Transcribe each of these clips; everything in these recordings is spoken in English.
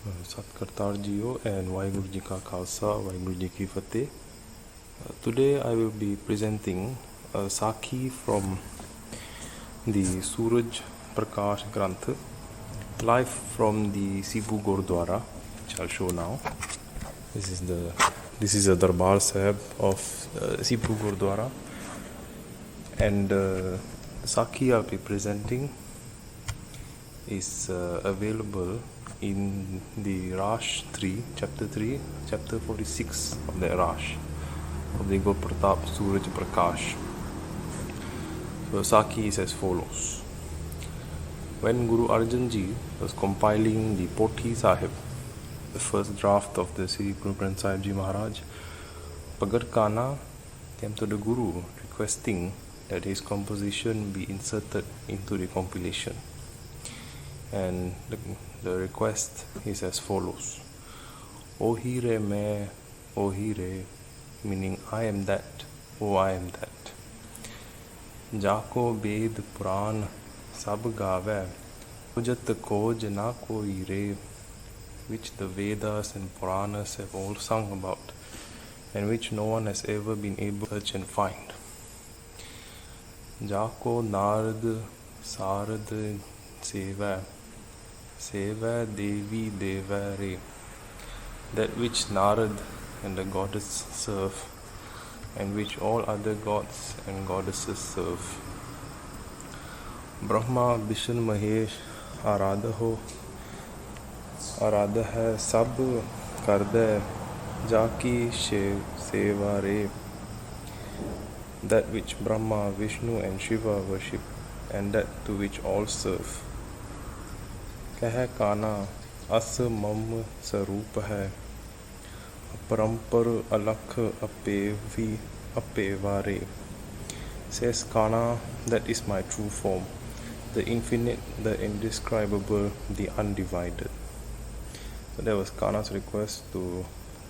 Satkartar Jiyo and Waheguru Ji Ka Khalsa, Waheguru Ji Ki Fateh. Today I will be presenting a Sakhi from the Suraj Prakash Granth, live from the Sibu Gurdwara, which I'll show now. This is the Darbar Sahib of Sibu Gurdwara, and the Sakhi I'll be presenting is available in the Rash 3, chapter 3, chapter 46 of the Rash of the Guru Pratap Suraj Prakash. So Sakhi is as follows. When Guru Arjan Ji was compiling the Poti Sahib, the first draft of the Sri Guru Granth Sahib Ji Maharaj, Pagar Kana came to the Guru requesting that his composition be inserted into the compilation. And the request is as follows. O Hire me, O Hire, meaning I am that, O I am that. Jako Ved Puran Sab Gave, Ujat Koj Na Koi Re, which the Vedas and Puranas have all sung about, and which no one has ever been able to search and find. Jako Narad Sarad Seva, Seva Devi Deva Re, that which Narad and the goddess serve, and which all other gods and goddesses serve. Brahma Vishnu Mahesh Aradha hai sab karde Jaki Seva Re, that which Brahma, Vishnu and Shiva worship, and that to which all serve. Keh Kana As Mam Sarup hai, Parampar Alakh Apevi Apevare, says Kana, that is my true form, the infinite, the indescribable, the undivided. So that was Kana's request to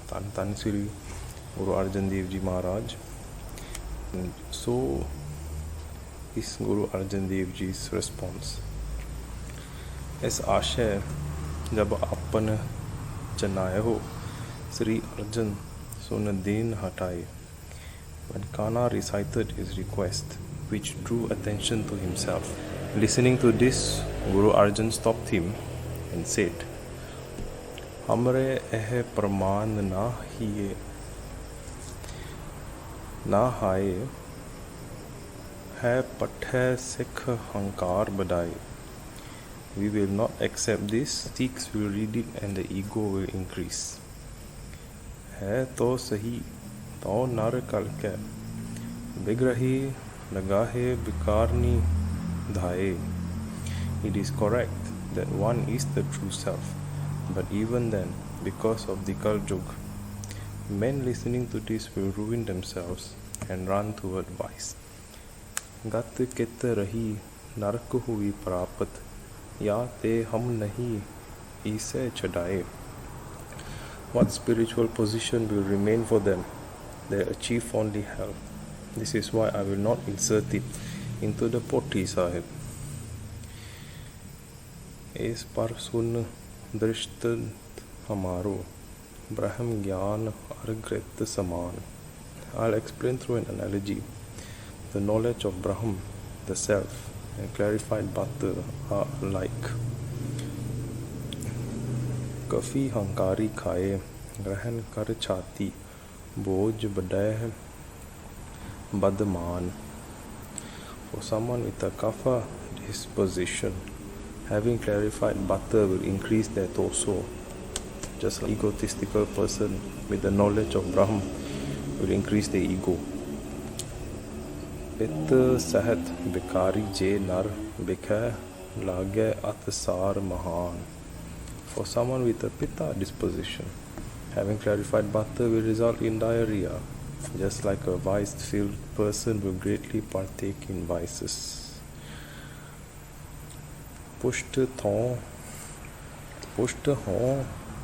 Tan Sri Guru Arjan Dev Ji Maharaj. And so is Guru Arjan Dev Ji's response. As आशय जब आपन जनाए हो Sri Arjan सुन दीन हटाए. When Kana recited his request, which drew attention to himself, listening to this, Guru Arjan stopped him and said, Hamre eh praman na hiye, na haye, hai pathe sikh hankar badai. We will not accept this. Sikhs will read it and the ego will increase. Hai to sahi, to nar kalke, vigrahi lagahe vikarni dhaye. It is correct that one is the true self, but even then, because of the Kaljug, men listening to this will ruin themselves and run toward vice. Gat kit rahi nark hui prapat, ya te hum nahi ise chadaye. What spiritual position will remain for them? They achieve only hell. This is why I will not insert it into the Poti Sahib. Es par sun drishtat hamaro, Brahm Gyan Argret Saman. I'll explain through an analogy. The knowledge of Brahm, the self, and clarified Bhatta are alike. Kafi hankari khaye, grahan kar chati, boj badeh badman. For someone with a kapha disposition, having clarified Bhatta will increase their torso. Just like egotistical person with the knowledge of Brahm will increase their ego. Pit sahat bikari je nar bikha lage atsar mahan. For someone with a pitta disposition, having clarified Bhatta will result in diarrhea, just like a vice-filled person will greatly partake in vices. Pusht ho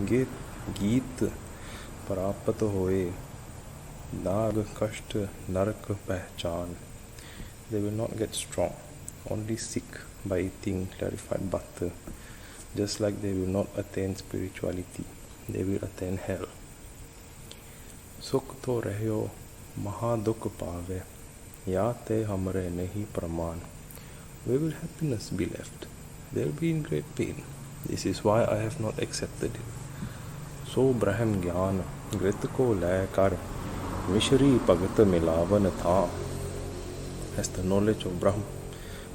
geet prapat hoye, dag kasht narak pehchan. They will not get strong, only sick by eating clarified Bhatta. just like they will not attain spirituality, they will attain hell. सुख तो रह्यो महादुख पावे, या ते हमरे नहीं प्रमाण. Where will happiness be left? They will be in great pain. This is why I have not accepted it. So Brahm Gyan, Grit ko lai kar, Mishri Bhagat Milavan tha. As the knowledge of Brahm,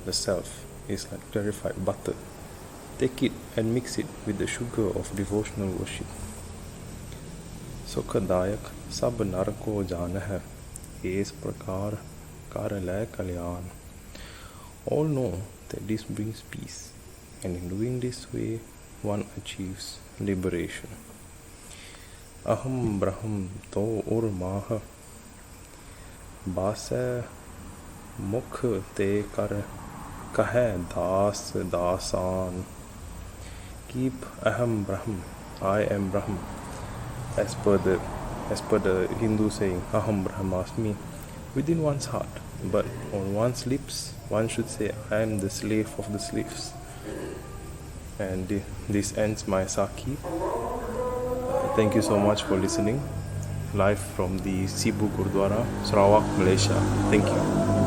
the self, is like clarified butter. Take it and mix it with the sugar of devotional worship. सुखदायक सब नर को जान है, इस प्रकार कर लै कल्याण. All know that this brings peace, and in doing this way, one achieves liberation. Aham Brahm to ur mah, बासै मुख ते कर कहे दास दासान. Keep Aham Brahm, I am Brahm, as per the Hindu saying Aham Brahmasmi, within one's heart, but on one's lips one should say I am the slave of the slaves. And this ends my Sakhi. Thank you so much for listening. Live from the Sibu Gurdwara, Sarawak, Malaysia. Thank you.